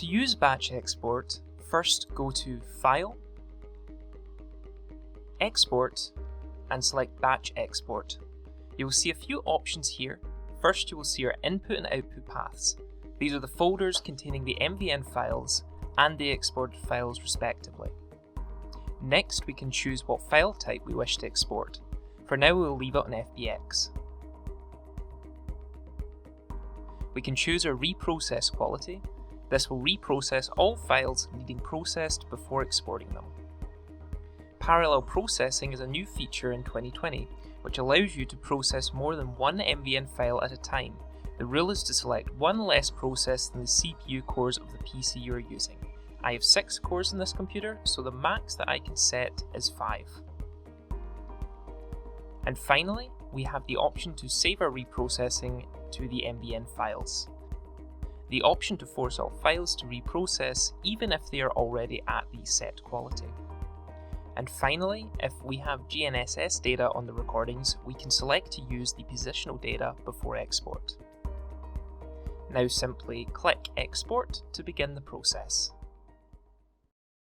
To use batch export, first go to File, Export, and select Batch Export. You will see a few options here. First, you will see our input and output paths. These are the folders containing the MVN files and the exported files respectively. Next, we can choose what file type we wish to export. For now, we will leave it on FBX. We can choose our reprocess quality. This will reprocess all files needing processed before exporting them. Parallel processing is a new feature in 2020, which allows you to process more than one MVN file at a time. The rule is to select one less process than the CPU cores of the PC you are using. I have 6 cores in this computer, so the max that I can set is 5. And finally, we have the option to save our reprocessing to the MVN files. The option to force all files to reprocess even if they are already at the set quality. And finally, if we have GNSS data on the recordings, we can select to use the positional data before export. Now simply click Export to begin the process.